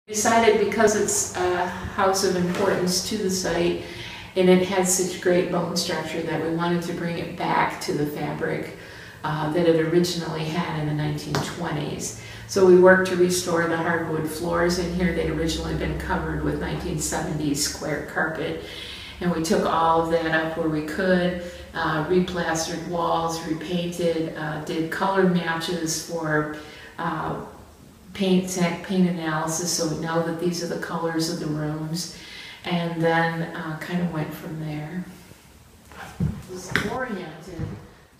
We decided because it's a house of importance to the site and it had such great bone structure that we wanted to bring it back to the fabric that it originally had in the 1920s. So we worked to restore the hardwood floors in here. They'd originally been covered with 1970s square carpet. And we took all of that up where we could, replastered walls, repainted, did color matches for paint analysis, so we know that these are the colors of the rooms, and then kind of went from there. It was oriented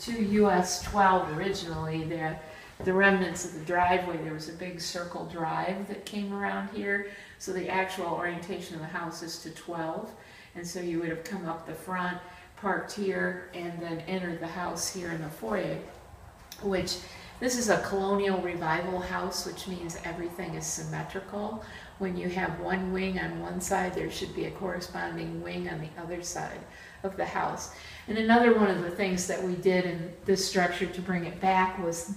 to US 12 originally. The remnants of the driveway, there was a big circle drive that came around here, so the actual orientation of the house is to 12, and so you would have come up the front, parked here, and then entered the house here in the foyer, which this is a colonial revival house, which means everything is symmetrical. When you have one wing on one side, there should be a corresponding wing on the other side of the house. And another one of the things that we did in this structure to bring it back was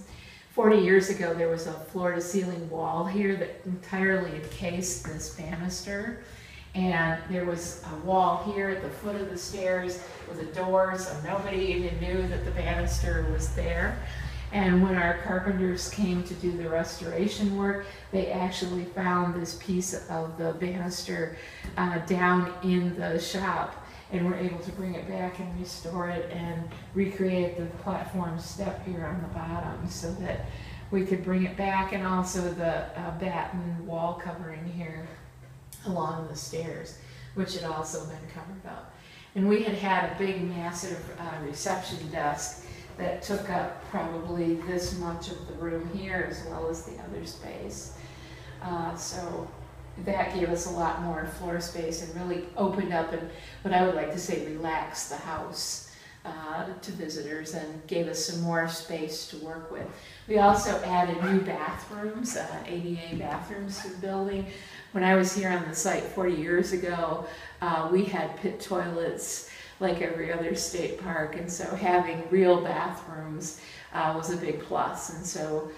40 years ago there was a floor-to-ceiling wall here that entirely encased this banister. And there was a wall here at the foot of the stairs with a door, so nobody even knew that the banister was there. And when our carpenters came to do the restoration work, they actually found this piece of the banister down in the shop and were able to bring it back and restore it and recreate the platform step here on the bottom so that we could bring it back, and also the batten wall covering here along the stairs, which had also been covered up. And we had a big, massive reception desk that took up probably this much of the room here as well as the other space. So that gave us a lot more floor space and really opened up and what I would like to say relaxed the house to visitors and gave us some more space to work with. We also added new bathrooms, ADA bathrooms to the building. When I was here on the site 40 years ago, we had pit toilets like every other state park, and so having real bathrooms was a big plus, and so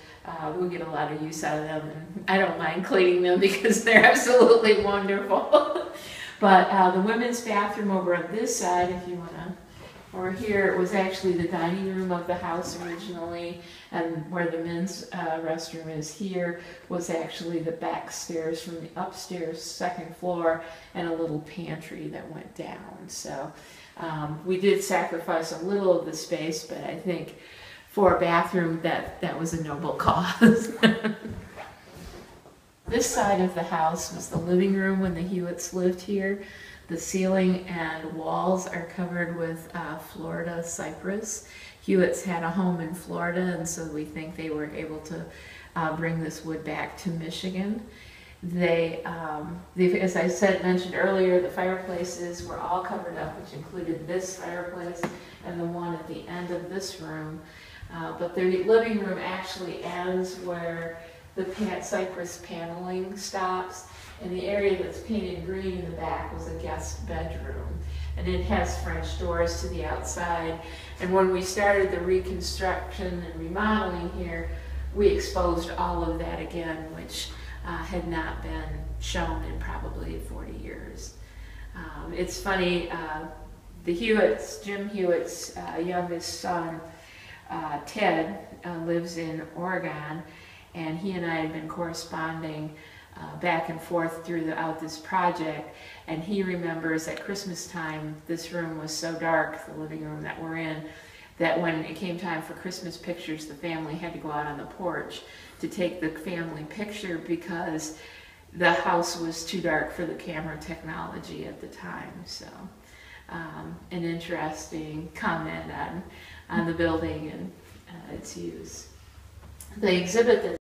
we get a lot of use out of them, and I don't mind cleaning them because they're absolutely wonderful. But the women's bathroom over on this side, if you want to, or here, it was actually the dining room of the house originally, and where the men's restroom is here was actually the back stairs from the upstairs second floor and a little pantry that went down. So we did sacrifice a little of the space, but I think for a bathroom that was a noble cause. This side of the house was the living room when the Hewitts lived here. The ceiling and walls are covered with Florida cypress. Hewitts had a home in Florida, and so we think they were able to bring this wood back to Michigan. As I mentioned earlier, the fireplaces were all covered up, which included this fireplace and the one at the end of this room. But the living room actually ends where the cypress paneling stops, and the area that's painted green in the back was a guest bedroom. And it has French doors to the outside. And when we started the reconstruction and remodeling here, we exposed all of that again, which had not been shown in probably 40 years. It's funny, the Hewitts, Jim Hewitt's youngest son, Ted, lives in Oregon, and he and I had been corresponding back and forth throughout this project, and he remembers at Christmas time this room was so dark, the living room that we're in, that when it came time for Christmas pictures, the family had to go out on the porch to take the family picture because the house was too dark for the camera technology at the time. So an interesting comment on the building and its use. The exhibit that